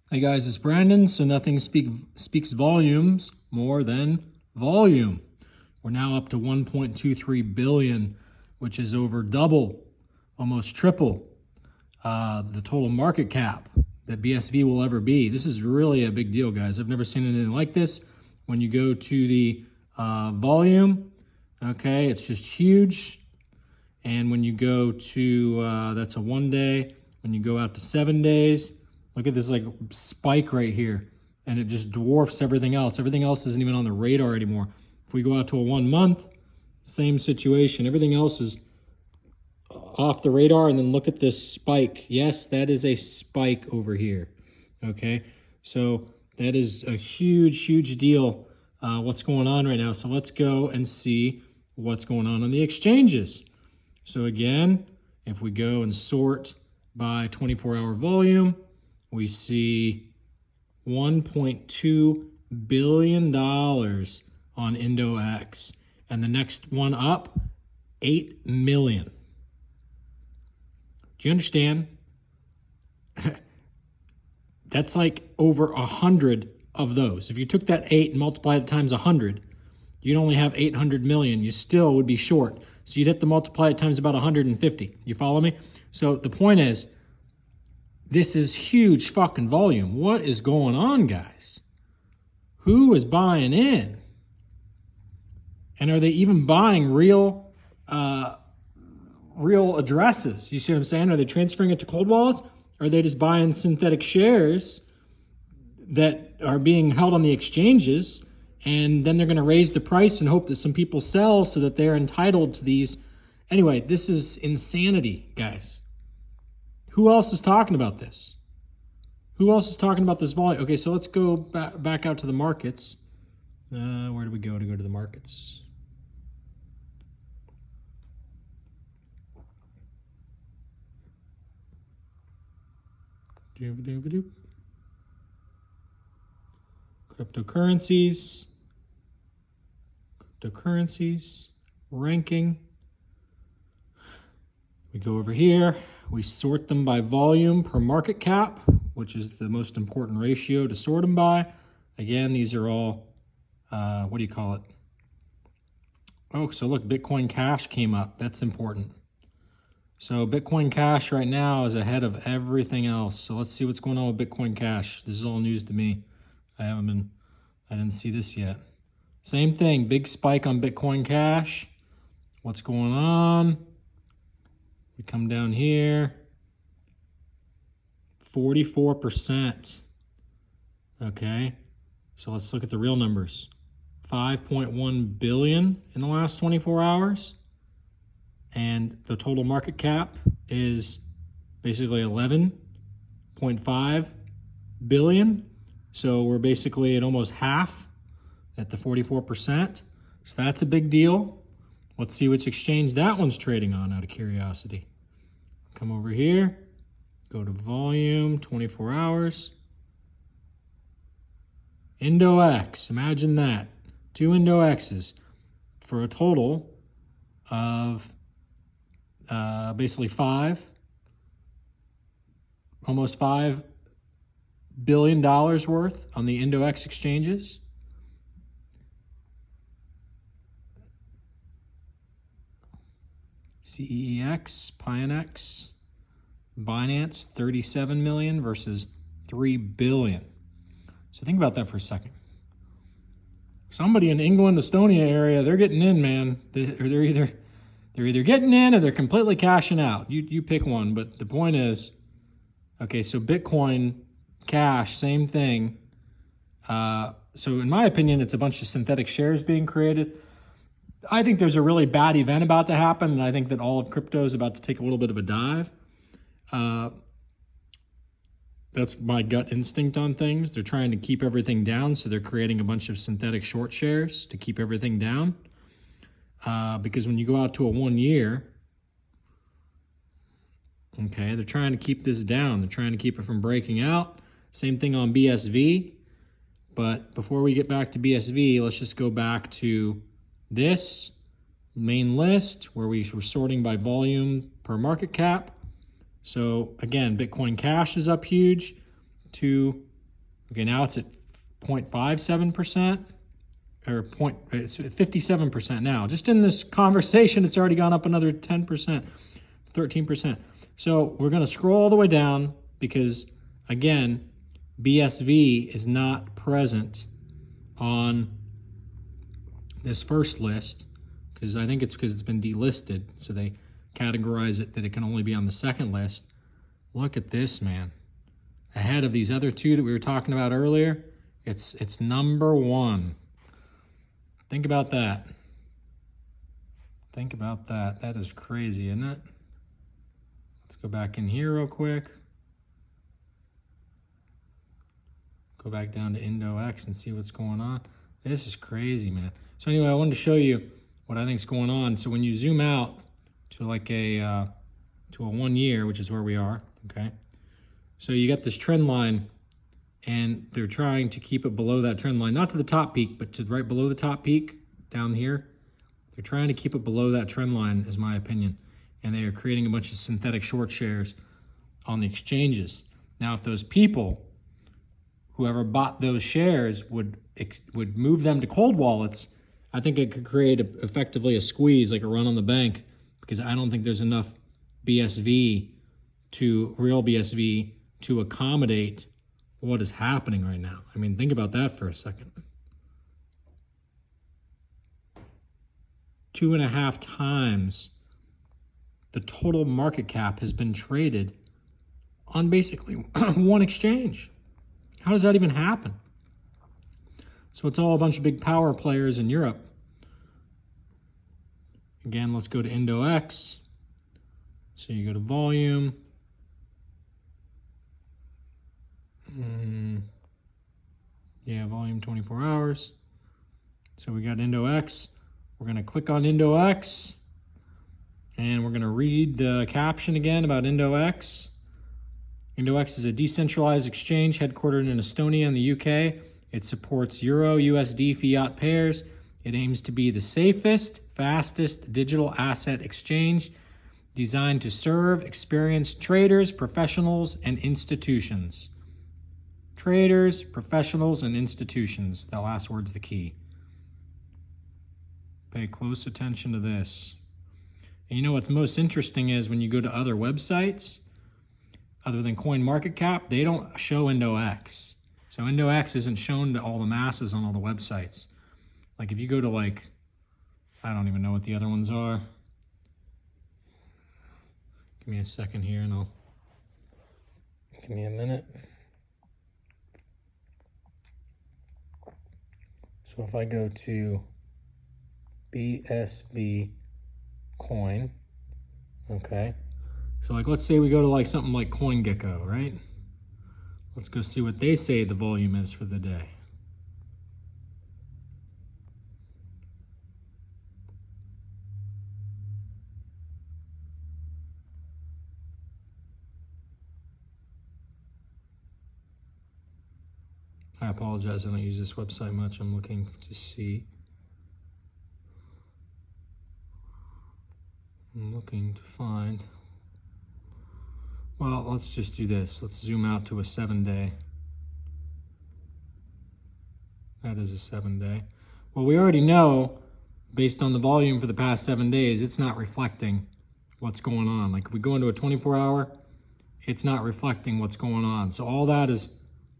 Hey guys, it's Brandon. So nothing speaks volumes more than volume. We're now up to 1.23 billion, which is over double, almost triple the total market cap that BSV will ever be. This is really a big deal, guys. I've never seen anything like this. When you go to the volume, okay, it's just huge. And when you go to, that's a 1 day. When you go out to 7 days, look at this like spike right here. And it just dwarfs everything else. Everything else isn't even on the radar anymore. If we go out to a 1 month, same situation. Everything else is off the radar. And then look at this spike. Yes, that is a spike over here. Okay, so that is a huge, huge deal. What's going on right now? So let's go and see what's going on the exchanges. So again, if we go and sort by 24-hour volume, we see $1.2 billion on IndoEx. And the next one up, 8 million. Do you understand? That's like over 100 of those. If you took that 8 and multiplied it times 100, you'd only have 800 million. You still would be short. So you'd have to multiply it times about 150. You follow me? So the point is, this is huge fucking volume. What is going on, guys? Who is buying in? And are they even buying real addresses? You see what I'm saying? Are they transferring it to cold wallets? Or are they just buying synthetic shares that are being held on the exchanges, and then they're going to raise the price and hope that some people sell so that they're entitled to these? Anyway, this is insanity, guys. Who else is talking about this? Who else is talking about this volume? Okay, so let's go back out to the markets. Where do we go to the markets? Cryptocurrencies, ranking. We go over here, we sort them by volume per market cap, which is the most important ratio to sort them by. Again, these are all, what do you call it? Oh, so look, Bitcoin Cash came up. That's important. So Bitcoin Cash right now is ahead of everything else. So let's see what's going on with Bitcoin Cash. This is all news to me. I didn't see this yet. Same thing, big spike on Bitcoin Cash. What's going on? We come down here, 44%. Okay, so let's look at the real numbers. 5.1 billion in the last 24 hours. And the total market cap is basically 11.5 billion. So we're basically at almost half at the 44%. So that's a big deal. Let's see which exchange that one's trading on out of curiosity. Come over here, go to volume, 24 hours. IndoEx, imagine that. 2 IndoExes for a total of basically almost $5 billion worth on the IndoEx exchanges. CEX, Pionex, Binance, 37 million versus 3 billion. So think about that for a second. Somebody in England, Estonia area, they're getting in, man. They're either getting in or they're completely cashing out. You pick one, but the point is, okay, so Bitcoin Cash, same thing. So in my opinion, it's a bunch of synthetic shares being created. I think there's a really bad event about to happen, and I think that all of crypto is about to take a little bit of a dive. That's my gut instinct on things. They're trying to keep everything down, so they're creating a bunch of synthetic short shares to keep everything down. Because when you go out to a 1 year, okay, they're trying to keep this down. They're trying to keep it from breaking out. Same thing on BSV. But before we get back to BSV, let's just go back to this main list where we were sorting by volume per market cap. So again, Bitcoin Cash is up huge to Okay, now it's at 0.57%, or it's at 57% now. Just in this conversation, it's already gone up another 10%, 13%. So we're going to scroll all the way down because, again, BSV is not present on this first list, because I think it's because it's been delisted. So they categorize it that it can only be on the second list. Look at this, man. Ahead of these other two that we were talking about earlier, it's number one. Think about that. Think about that. That is crazy, isn't it? Let's go back in here real quick. Go back down to IndoEx and see what's going on. This is crazy, man. So anyway, I wanted to show you what I think is going on. So when you zoom out to like a 1 year, which is where we are, okay? So you got this trend line, and they're trying to keep it below that trend line, not to the top peak, but to right below the top peak down here. They're trying to keep it below that trend line, is my opinion. And they are creating a bunch of synthetic short shares on the exchanges. Now, if those people, whoever bought those shares, would move them to cold wallets, I think it could create effectively a squeeze, like a run on the bank, because I don't think there's enough BSV real BSV to accommodate what is happening right now. I mean, think about that for a second. 2.5 times the total market cap has been traded on basically one exchange. How does that even happen? So it's all a bunch of big power players in Europe. Again, let's go to IndoEx. So you go to volume. Yeah, volume 24 hours. So we got IndoEx. We're going to click on IndoEx. And we're going to read the caption again about IndoEx. IndoEx is a decentralized exchange headquartered in Estonia in the UK. It supports Euro, USD, fiat pairs. It aims to be the safest, fastest digital asset exchange designed to serve experienced traders, professionals, and institutions. Traders, professionals, and institutions. That last word's the key. Pay close attention to this. And you know what's most interesting is when you go to other websites, other than CoinMarketCap, they don't show IndoEx. So IndoEx isn't shown to all the masses on all the websites. Like if you go to like, I don't even know what the other ones are. Give me a second here and give me a minute. So if I go to BSV coin, okay. So like, let's say we go to like something like CoinGecko, right? Let's go see what they say the volume is for the day. I apologize, I don't use this website much. I'm looking to see. I'm looking to find. Well, let's just do this. Let's zoom out to a 7-day. That is a 7-day. Well, we already know, based on the volume for the past 7 days, it's not reflecting what's going on. Like if we go into a 24-hour, it's not reflecting what's going on. So all that is,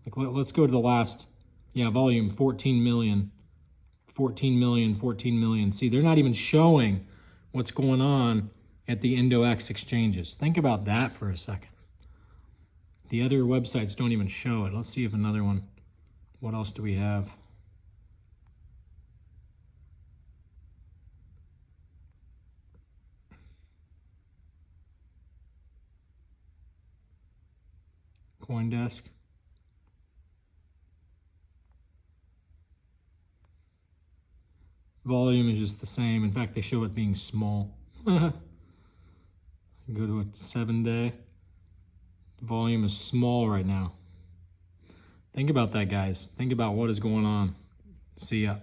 like, let's go to the last, volume, 14 million, 14 million, 14 million. See, they're not even showing what's going on at the IndoEx exchanges. Think about that for a second. The other websites don't even show it. Let's see if another one, what else do we have? CoinDesk. Volume is just the same. In fact, they show it being small. Go to a 7-day. Volume is small right now. Think about that, guys. Think about what is going on. See ya.